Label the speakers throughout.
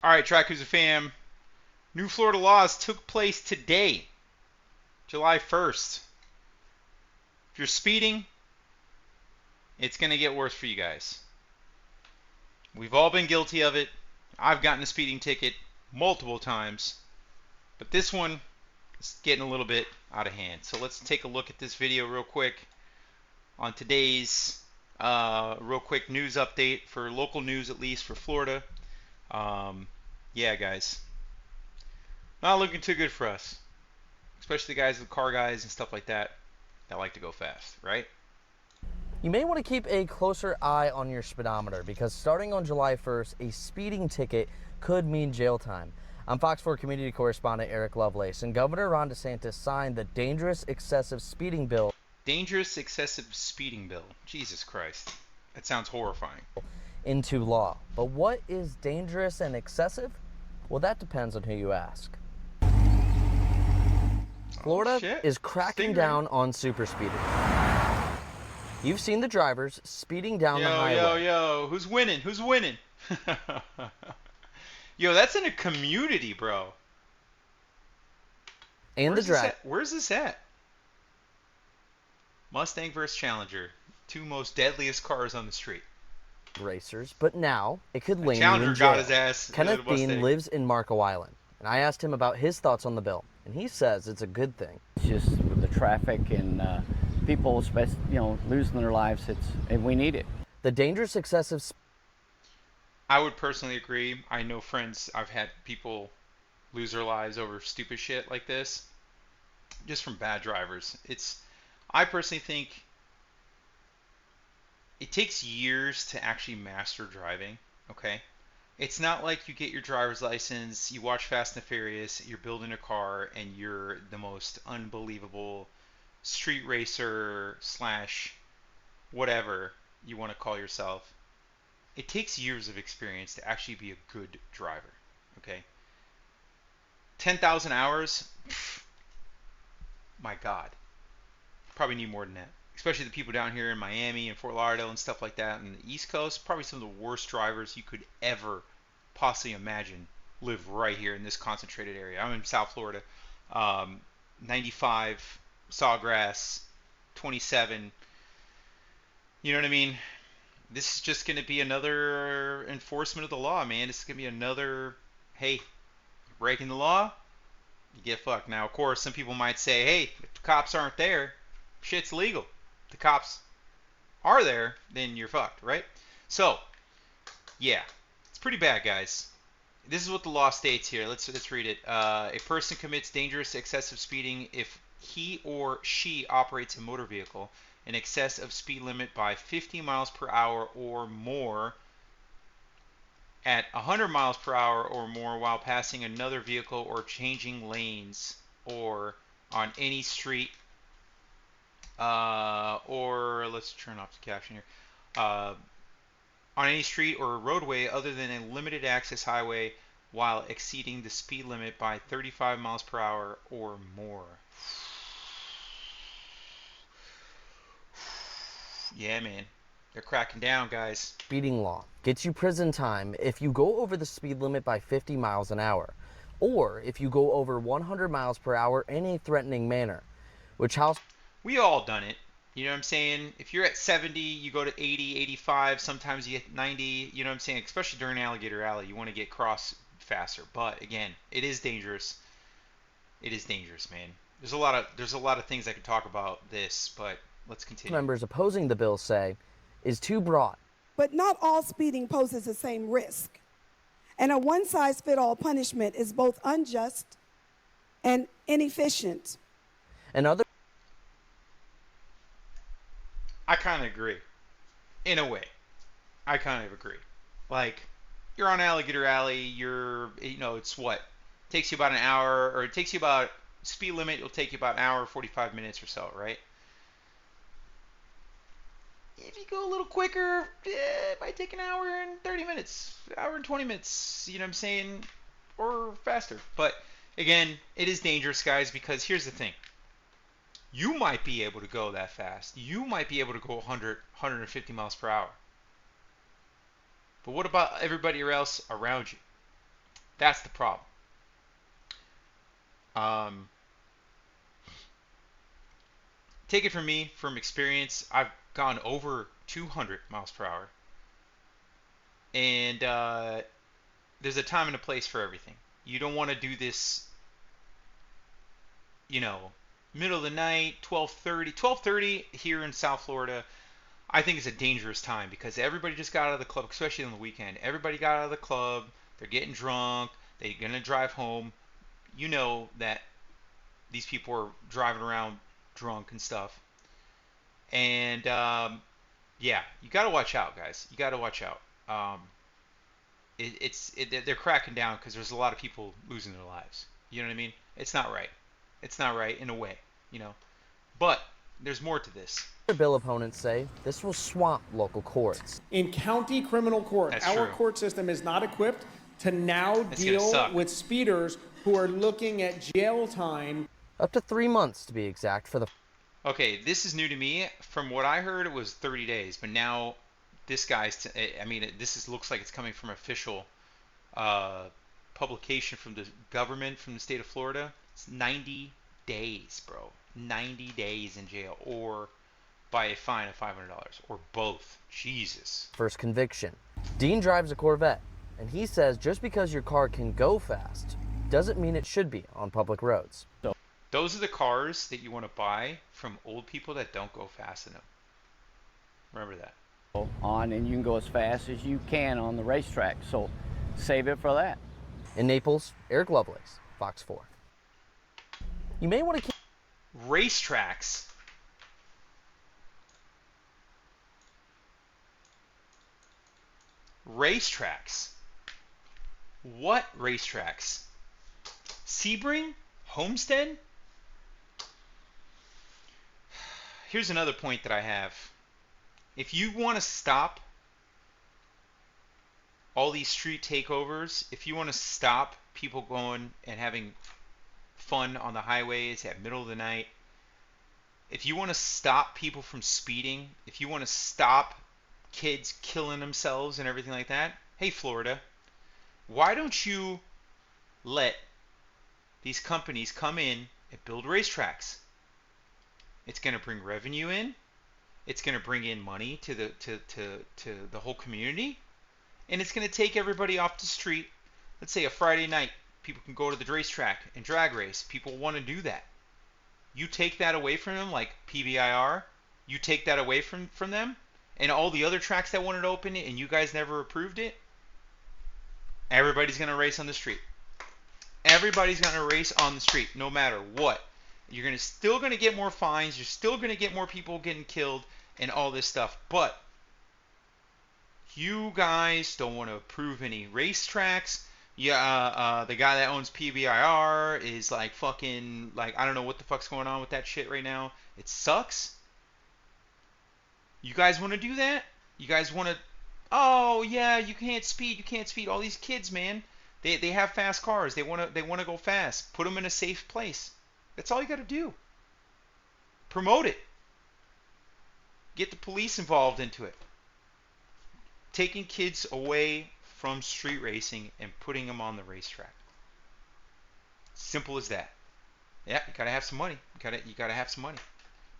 Speaker 1: All right, TRACKUZA fam. New Florida laws took place today, July 1st. If you're speeding, it's going to get worse for you guys. We've all been guilty of it. I've gotten a speeding ticket multiple times, but this one is getting a little bit out of hand. So let's take a look at this video real quick on today's real quick news update for local news, at least for Florida. Yeah, guys, not looking too good for us, especially the guys, the car guys and stuff like that like to go fast, right?
Speaker 2: You may want to keep a closer eye on your speedometer because starting on July 1st, a speeding ticket could mean jail time. I'm Fox 4 community correspondent Eric Lovelace, and Governor Ron DeSantis signed the Dangerous Excessive Speeding Bill.
Speaker 1: Dangerous excessive speeding bill. Jesus Christ. That sounds horrifying.
Speaker 2: Into law. But what is dangerous and excessive? Well, that depends on who you ask. Florida is cracking down on super speeders. You've seen the drivers speeding down the highway.
Speaker 1: Yo, who's winning? Who's winning? Yo, that's in a community, bro.
Speaker 2: And
Speaker 1: where's this at? Mustang versus Challenger. Two most deadliest cars on the street.
Speaker 2: Racers, but now it could land
Speaker 1: Challenger
Speaker 2: you in jail.
Speaker 1: got his ass.
Speaker 2: Kenneth Dean lives in Marco Island, and I asked him about his thoughts on the bill, and he says it's a good thing.
Speaker 3: It's just with the traffic and people, losing their lives. And we need it.
Speaker 2: The dangerous excessive.
Speaker 1: I would personally agree. I know friends. I've had people lose their lives over stupid shit like this, just from bad drivers. I personally think it takes years to actually master driving, okay? It's not like you get your driver's license, you watch Fast and Furious, you're building a car, and you're the most unbelievable street racer slash whatever you want to call yourself. It takes years of experience to actually be a good driver, okay? 10,000 hours? Pff, my God. Probably need more than that. Especially the people down here in Miami and Fort Lauderdale and stuff like that, and the East Coast, probably some of the worst drivers you could ever possibly imagine live right here in this concentrated area. I'm in South Florida, 95, Sawgrass, 27. You know what I mean? This is just going to be another enforcement of the law, man. This is going to be another, hey, breaking the law, you get fucked. Now, of course, some people might say, hey, if the cops aren't there, shit's legal. If the cops are there, then you're fucked, right? So, yeah, it's pretty bad, guys. This is what the law states here. Let's read it. A person commits dangerous excessive speeding if he or she operates a motor vehicle in excess of speed limit by 50 miles per hour or more at 100 miles per hour or more while passing another vehicle or changing lanes or on any street or let's turn off the caption here, on any street or roadway other than a limited access highway while exceeding the speed limit by 35 miles per hour or more. Yeah, man. They're cracking down, guys.
Speaker 2: Speeding law gets you prison time if you go over the speed limit by 50 miles an hour, or if you go over 100 miles per hour in a threatening manner, which house...
Speaker 1: We all done it. You know what I'm saying? If you're at 70, you go to 80, 85, sometimes you get 90, you know what I'm saying? Especially during Alligator Alley, you want to get cross faster. But again, it is dangerous. It is dangerous, man. There's a lot of things I could talk about this, but let's continue.
Speaker 2: Members opposing the bill say is too broad.
Speaker 4: But not all speeding poses the same risk. And a one-size-fits-all punishment is both unjust and inefficient.
Speaker 2: And other...
Speaker 1: I kind of agree. In a way. I kind of agree. Like, you're on Alligator Alley, it's what? It takes you about an hour, or it takes you about, speed limit will take you about an hour, 45 minutes or so, right? If you go a little quicker, it might take an hour and 30 minutes, hour and 20 minutes, you know what I'm saying? Or faster. But again, it is dangerous, guys, because here's the thing. You might be able to go that fast. You might be able to go 100, 150 miles per hour. But what about everybody else around you? That's the problem. Um, take it from me, from experience, I've gone over 200 miles per hour, and there's a time and a place for everything. You don't want to do this, you know, middle of the night, 12:30. 12:30 here in South Florida, I think is a dangerous time because everybody just got out of the club, especially on the weekend. Everybody got out of the club. They're getting drunk. They're gonna drive home. You know that these people are driving around drunk and stuff. And yeah, you got to watch out, guys. You got to watch out. Um, they're cracking down because there's a lot of people losing their lives. You know what I mean? It's not right. It's not right in a way, you know. But there's more to this.
Speaker 2: Bill opponents say this will swamp local courts.
Speaker 5: In county criminal court,
Speaker 1: That's
Speaker 5: our
Speaker 1: true.
Speaker 5: court system is not equipped to now
Speaker 1: It's gonna
Speaker 5: deal
Speaker 1: suck.
Speaker 5: with speeders who are looking at jail time.
Speaker 2: Up to 3 months to be exact for the
Speaker 1: Okay, this is new to me. From what I heard, it was 30 days, but now this guy's. I mean, this is looks like it's coming from official uh, publication from the government from the state of Florida. It's 90 days, bro. 90 days in jail, or by a fine of $500, or both. Jesus.
Speaker 2: first conviction. Dean drives a Corvette, and he says just because your car can go fast doesn't mean it should be on public roads.
Speaker 1: Those are the cars that you want to buy from old people that don't go fast enough. Remember that.
Speaker 3: On, and you can go as fast as you can on the racetrack. So save it for that.
Speaker 2: In Naples, Eric Lovelace, Fox 4. You may want to keep
Speaker 1: Racetracks. Racetracks. What racetracks? Sebring? Homestead? Here's another point that I have. If you want to stop all these street takeovers, if you want to stop people going and having fun on the highways at middle of the night, if you want to stop people from speeding, if you want to stop kids killing themselves and everything like that, hey Florida, why don't you let these companies come in and build racetracks? It's going to bring revenue in. It's going to bring in money to the whole community, and it's going to take everybody off the street. Let's say a Friday night, people can go to the racetrack and drag race. People want to do that. You take that away from them, like PBIR. You take that away from them, and all the other tracks that wanted to open it, and you guys never approved it. Everybody's going to race on the street. Everybody's going to race on the street, no matter what. You're still going to get more fines. You're still going to get more people getting killed and all this stuff. But you guys don't want to approve any racetracks. Yeah, the guy that owns PBIR is like fucking like I don't know what the fuck's going on with that shit right now. It sucks. You guys want to do that? You guys want to? Oh yeah, you can't speed. You can't speed. All these kids, man. They have fast cars. They want to go fast. Put them in a safe place. That's all you got to do. Promote it. Get the police involved into it. Taking kids away from street racing and putting them on the racetrack. Simple as that. Yeah, you gotta have some money. You gotta have some money.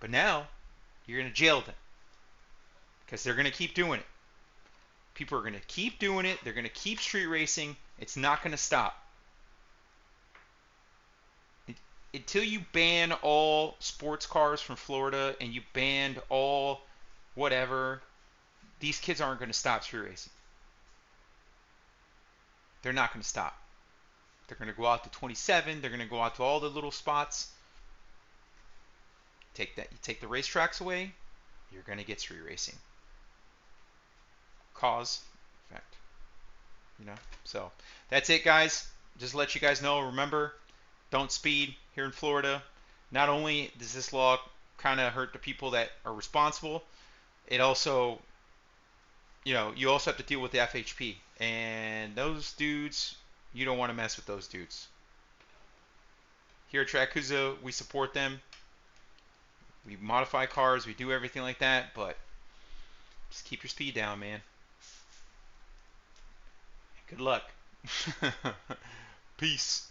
Speaker 1: But now you're gonna jail them because they're gonna keep doing it. People are gonna keep doing it. They're gonna keep street racing. It's not gonna stop. Until you ban all sports cars from Florida and you banned all whatever, these kids aren't going to stop street racing. They're not going to stop. They're going to go out to 27. They're going to go out to all the little spots. You take the racetracks away, you're going to get street racing. Cause, effect. You know? So, that's it, guys. Just to let you guys know, remember, don't speed here in Florida. Not only does this law kind of hurt the people that are responsible, it also, you also have to deal with the FHP. And those dudes, you don't want to mess with those dudes. Here at TRACKUZA, we support them. We modify cars, we do everything like that, but just keep your speed down, man. Good luck. Peace.